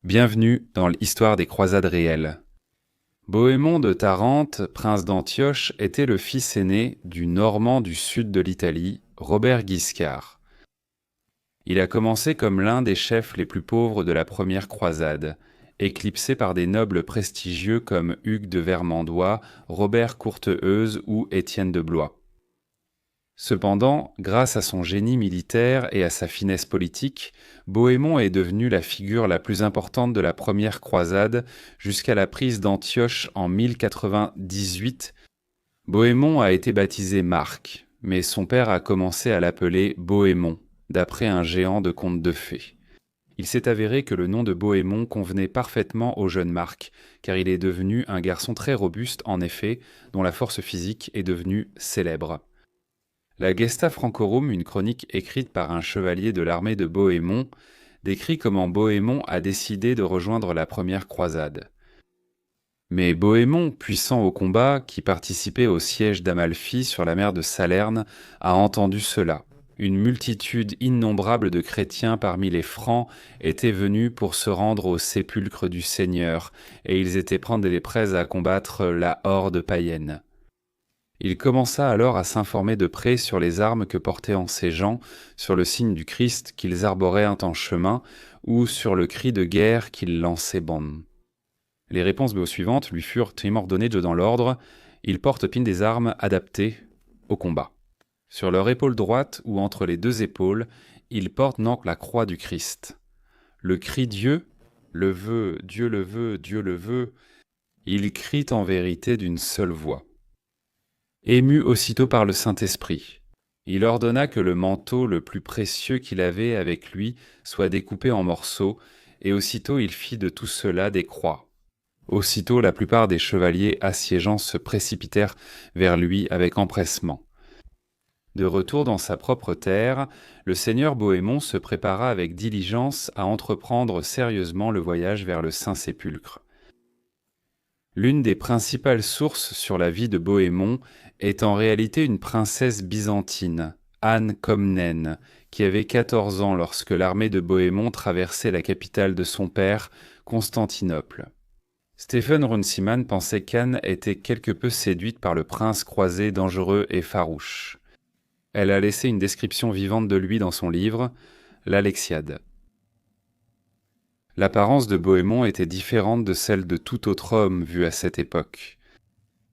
Bienvenue dans l'histoire des croisades réelles. Bohémond de Tarente, prince d'Antioche, était le fils aîné du Normand du sud de l'Italie, Robert Guiscard. Il a commencé comme l'un des chefs les plus pauvres de la première croisade, éclipsé par des nobles prestigieux comme Hugues de Vermandois, Robert Courteheuse ou Étienne de Blois. Cependant, grâce à son génie militaire et à sa finesse politique, Bohémond est devenu la figure la plus importante de la première croisade jusqu'à la prise d'Antioche en 1098. Bohémond a été baptisé Marc, mais son père a commencé à l'appeler Bohémond, d'après un géant de conte de fées. Il s'est avéré que le nom de Bohémond convenait parfaitement au jeune Marc, car il est devenu un garçon très robuste en effet, dont la force physique est devenue célèbre. La Gesta Francorum, une chronique écrite par un chevalier de l'armée de Bohémond, décrit comment Bohémond a décidé de rejoindre la première croisade. Mais Bohémond, puissant au combat, qui participait au siège d'Amalfi sur la mer de Salerne, a entendu cela. Une multitude innombrable de chrétiens parmi les Francs étaient venus pour se rendre au sépulcre du Seigneur, et ils étaient prêts à combattre la horde païenne. Il commença alors à s'informer de près sur les armes que portaient en ces gens, sur le signe du Christ qu'ils arboraient en chemin, ou sur le cri de guerre qu'ils lançaient bon. Les réponses suivantes lui furent ordonnées dans l'ordre. Ils portent pile des armes adaptées au combat. Sur leur épaule droite ou entre les deux épaules, ils portent donc la croix du Christ. Le cri Dieu le veut, Dieu le veut, Dieu le veut, il crie en vérité d'une seule voix. Ému aussitôt par le Saint-Esprit, il ordonna que le manteau le plus précieux qu'il avait avec lui soit découpé en morceaux, et aussitôt il fit de tout cela des croix. Aussitôt la plupart des chevaliers assiégeants se précipitèrent vers lui avec empressement. De retour dans sa propre terre, le seigneur Bohémond se prépara avec diligence à entreprendre sérieusement le voyage vers le Saint-Sépulcre. L'une des principales sources sur la vie de Bohémond est en réalité une princesse byzantine, Anne Comnène, qui avait 14 ans lorsque l'armée de Bohémond traversait la capitale de son père, Constantinople. Stephen Runciman pensait qu'Anne était quelque peu séduite par le prince croisé dangereux et farouche. Elle a laissé une description vivante de lui dans son livre, l'Alexiade. L'apparence de Bohémond était différente de celle de tout autre homme vu à cette époque.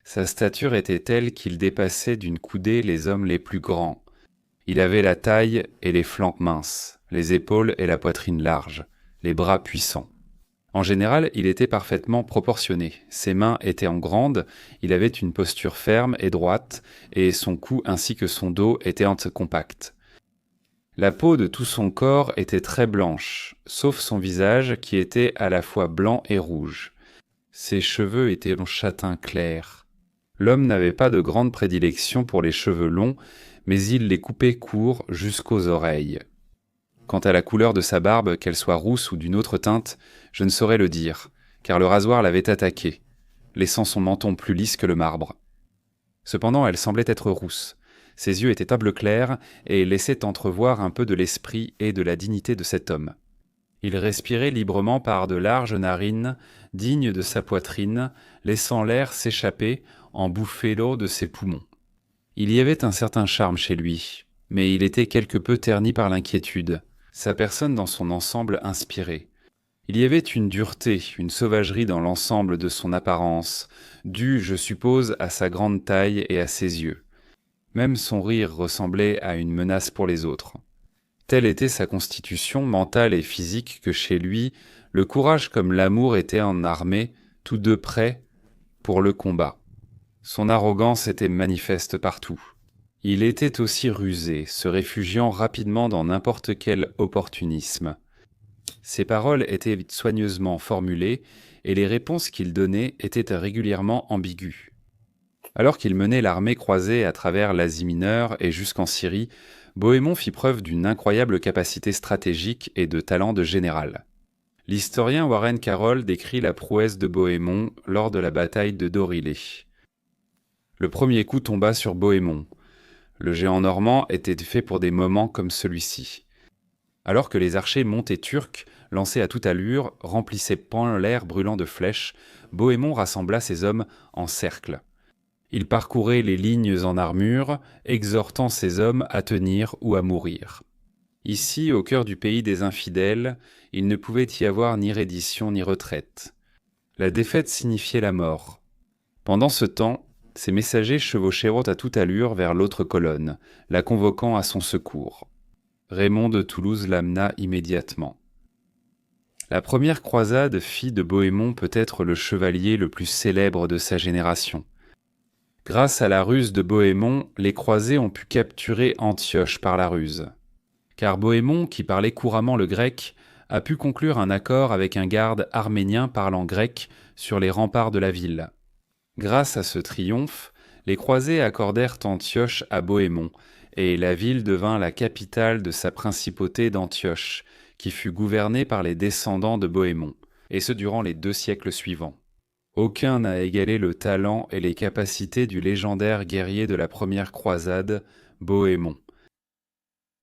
Sa stature était telle qu'il dépassait d'une coudée les hommes les plus grands. Il avait la taille et les flancs minces, les épaules et la poitrine larges, les bras puissants. En général, il était parfaitement proportionné. Ses mains étaient en grandes, il avait une posture ferme et droite, et son cou ainsi que son dos étaient compacts. La peau de tout son corps était très blanche, sauf son visage qui était à la fois blanc et rouge. Ses cheveux étaient châtain clair. L'homme n'avait pas de grande prédilection pour les cheveux longs, mais il les coupait courts jusqu'aux oreilles. Quant à la couleur de sa barbe, qu'elle soit rousse ou d'une autre teinte, je ne saurais le dire, car le rasoir l'avait attaquée, laissant son menton plus lisse que le marbre. Cependant, elle semblait être rousse. Ses yeux étaient à bleu clair et laissaient entrevoir un peu de l'esprit et de la dignité de cet homme. Il respirait librement par de larges narines, dignes de sa poitrine, laissant l'air s'échapper en bouffée l'eau de ses poumons. Il y avait un certain charme chez lui, mais il était quelque peu terni par l'inquiétude. Sa personne dans son ensemble inspirait. Il y avait une dureté, une sauvagerie dans l'ensemble de son apparence, due, je suppose, à sa grande taille et à ses yeux. Même son rire ressemblait à une menace pour les autres. Telle était sa constitution mentale et physique que chez lui, le courage comme l'amour étaient en armée, tous deux prêts pour le combat. Son arrogance était manifeste partout. Il était aussi rusé, se réfugiant rapidement dans n'importe quel opportunisme. Ses paroles étaient soigneusement formulées et les réponses qu'il donnait étaient régulièrement ambiguës. Alors qu'il menait l'armée croisée à travers l'Asie mineure et jusqu'en Syrie, Bohémond fit preuve d'une incroyable capacité stratégique et de talent de général. L'historien Warren Carroll décrit la prouesse de Bohémond lors de la bataille de Dorilé. Le premier coup tomba sur Bohémond. Le géant normand était fait pour des moments comme celui-ci. Alors que les archers montés turcs lancé à toute allure, remplissait point l'air brûlant de flèches, Bohémond rassembla ses hommes en cercle. Il parcourait les lignes en armure, exhortant ses hommes à tenir ou à mourir. Ici, au cœur du pays des infidèles, il ne pouvait y avoir ni reddition ni retraite. La défaite signifiait la mort. Pendant ce temps, ses messagers chevauchèrent à toute allure vers l'autre colonne, la convoquant à son secours. Raymond de Toulouse l'amena immédiatement. La première croisade fit de Bohémond peut-être le chevalier le plus célèbre de sa génération. Grâce à la ruse de Bohémond, les croisés ont pu capturer Antioche par la ruse. Car Bohémond, qui parlait couramment le grec, a pu conclure un accord avec un garde arménien parlant grec sur les remparts de la ville. Grâce à ce triomphe, les croisés accordèrent Antioche à Bohémond, et la ville devint la capitale de sa principauté d'Antioche, qui fut gouvernée par les descendants de Bohémond, et ce durant les 2 siècles suivants. Aucun n'a égalé le talent et les capacités du légendaire guerrier de la première croisade, Bohémond,